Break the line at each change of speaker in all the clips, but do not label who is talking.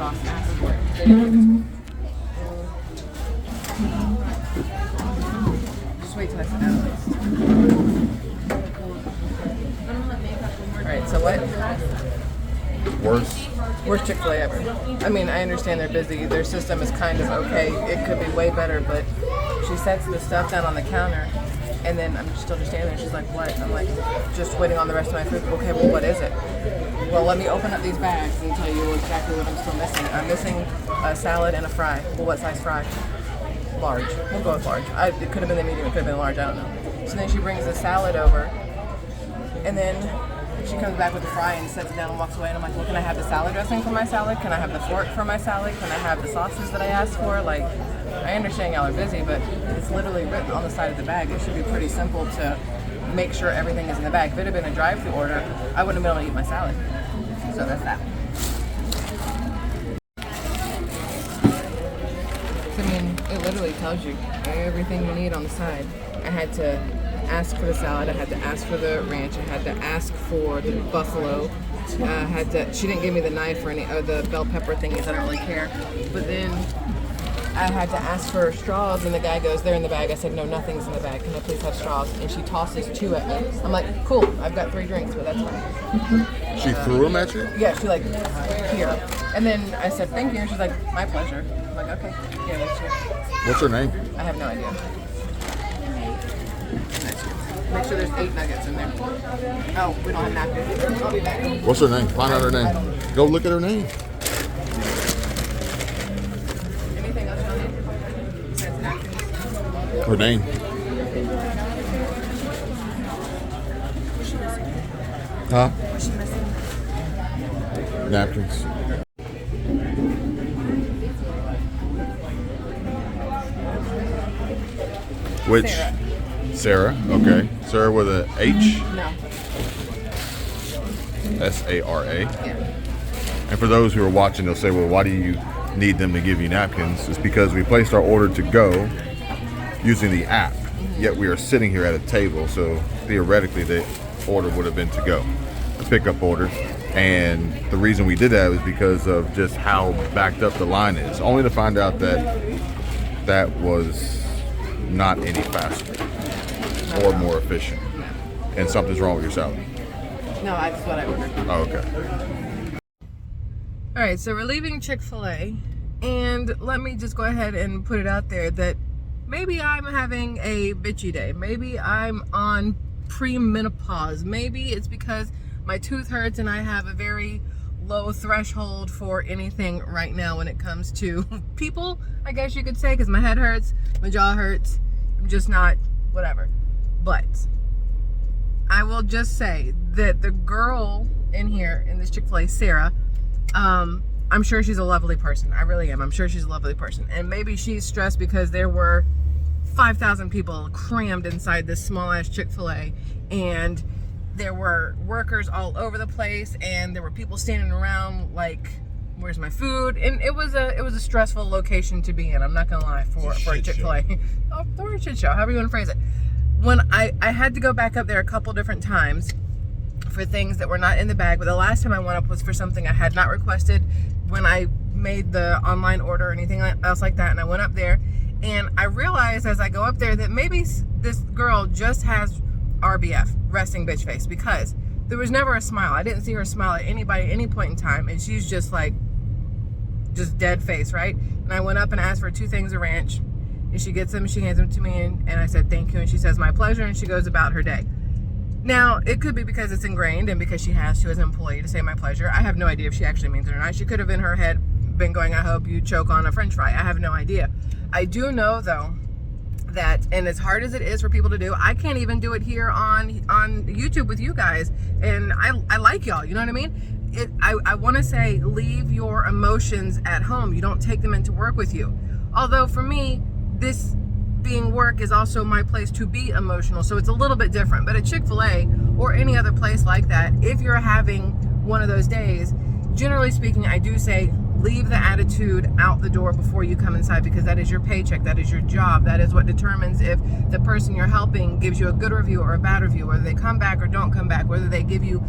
sauce. Ask for it. They didn't give it to me. Just wait till I sit down at least. Alright, so what? Worst Chick-Fil-A ever. I mean, I understand they're busy. Their system is kind of okay. It could be way better, but she sets the stuff down on the counter, and then I'm still just standing there. She's like, what? I'm like, just waiting on the rest of my food. Okay, well, what is it? Well, let me open up these bags and tell you exactly what I'm still missing. I'm missing a salad and a fry. Well, what size fry? Large. We'll go with large. It could have been the medium. It could have been large. I don't know. So then she brings the salad over, and then she comes back with the fry and sets it down and walks away. And I'm like, well, can I have the salad dressing for my salad? Can I have the fork for my salad? Can I have the sauces that I asked for? Like, I understand y'all are busy, but it's literally written on the side of the bag. It should be pretty simple to make sure everything is in the bag. If it had been a drive-thru order, I wouldn't have been able to eat my salad. So that's that. I mean, it literally tells you everything you need on the side. I had to ask for the salad. I had to ask for the ranch. I had to ask for the buffalo. She didn't give me the knife or any of the bell pepper thingies. I don't really care. But then I had to ask for straws, and the guy goes, they're in the bag. I said, no, nothing's in the bag. Can I please have straws? And she tosses 2 at me. I'm like, cool, I've got 3 drinks, but that's fine.
She threw them at you?
Yeah, she like, here. And then I said, thank you. And she's like, my pleasure. I'm like, okay, yeah, that's you.
What's her name?
I have no idea. Make sure there's 8 nuggets in there. Oh, we don't have napkins. I'll be back.
What's her name? Find out her name. Go look at her name.
Anything else y'all need? Besides napkins?
Her name. Huh?
What's she missing?
Napkins. Which? Sarah. Okay. Sarah with a H?
No.
S-A-R-A.
Yeah.
And for those who are watching, they'll say, well, why do you need them to give you napkins? It's because we placed our order to go using the app, yet we are sitting here at a table, so theoretically the order would have been to go. A pickup order. And the reason we did that was because of just how backed up the line is, only to find out that that was not any faster or more efficient, and something's wrong with your salad.
No, that's what I ordered.
Oh, okay.
All right, so we're leaving Chick-Fil-A, and let me just go ahead and put it out there that maybe I'm having a bitchy day. Maybe I'm on pre-menopause. Maybe it's because my tooth hurts and I have a very low threshold for anything right now when it comes to people, I guess you could say, because my head hurts, my jaw hurts. I'm just not, whatever. But I will just say that the girl in here, in this Chick-fil-A, Sarah, I'm sure she's a lovely person. I really am. I'm sure she's a lovely person. And maybe she's stressed because there were 5,000 people crammed inside this small-ass Chick-fil-A, and there were workers all over the place, and there were people standing around like, where's my food? And it was a stressful location to be in. I'm not gonna lie, for a Chick-fil-A. Oh, or a shit show, however you want to phrase it. When I had to go back up there a couple different times for things that were not in the bag, but the last time I went up was for something I had not requested when I made the online order or anything else like that. And I went up there, and I realized as I go up there that maybe this girl just has RBF, resting bitch face, because there was never a smile. I didn't see her smile at anybody at any point in time, and she's just like, just dead face, right? And I went up and asked for 2 things of ranch, and she gets them, she hands them to me, and I said thank you, and she says my pleasure, and she goes about her day. Now, it could be because it's ingrained and because she has to as an employee to say my pleasure. I have no idea if she actually means it or not. She could have in her head been going, I hope you choke on a french fry. I have no idea. I do know though that, and as hard as it is for people to do, I can't even do it here on YouTube with you guys, and I like y'all, you know what I mean? I want to say, leave your emotions at home. You don't take them into work with you. Although for me, this being work is also my place to be emotional, so it's a little bit different. But at Chick-fil-A or any other place like that, if you're having one of those days, generally speaking, I do say leave the attitude out the door before you come inside, because that is your paycheck, that is your job, that is what determines if the person you're helping gives you a good review or a bad review, whether they come back or don't come back, whether they give you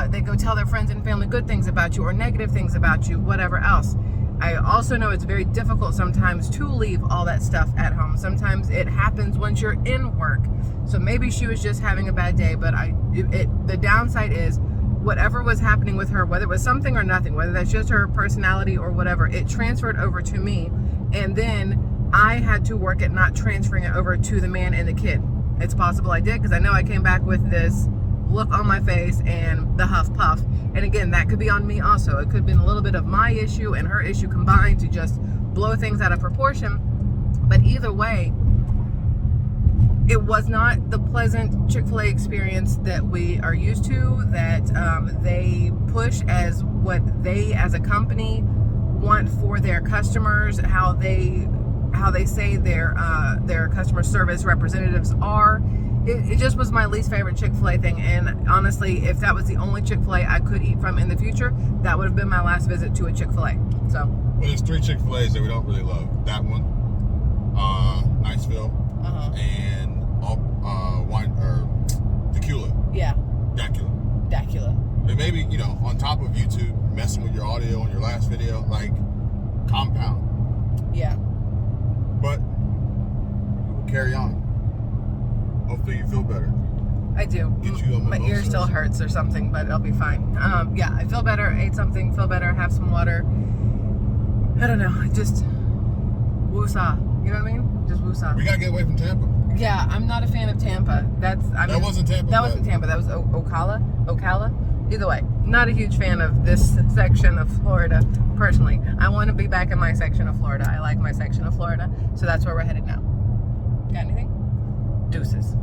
they go tell their friends and family good things about you or negative things about you, whatever else. I also know it's very difficult sometimes to leave all that stuff at home. Sometimes it happens once you're in work. So maybe she was just having a bad day, but the downside is whatever was happening with her, whether it was something or nothing, whether that's just her personality or whatever, it transferred over to me. And then I had to work at not transferring it over to the man and the kid. It's possible I did, because I know I came back with this look on my face and the huff puff. And again, that could be on me also. It could have been a little bit of my issue and her issue combined to just blow things out of proportion. But either way, it was not the pleasant Chick-fil-A experience that we are used to, that they push as what they as a company want for their customers, how they say their customer service representatives are. It just was my least favorite Chick-fil-A thing. And honestly, if that was the only Chick-fil-A I could eat from in the future, that would have been my last visit to a Chick-fil-A. So,
well, there's 3 Chick-fil-A's that we don't really love. That one, Niceville, and wine or tequila.
Yeah.
Dacula. And maybe, you know, on top of YouTube messing with your audio on your last video, like Compound.
Yeah.
But we'll carry on. Hopefully you feel better.
I do. My ear still hurts or something, but it'll be fine. Yeah, I feel better. Ate something, feel better, have some water. I don't know. Just woosah. You know what I mean? Just woosah.
We gotta get away from Tampa.
Yeah, I'm not a fan of Tampa.
That wasn't Tampa.
That wasn't Tampa. That was Ocala. Either way, not a huge fan of this section of Florida, personally. I want to be back in my section of Florida. I like my section of Florida, so that's where we're headed now. Got anything? Deuces.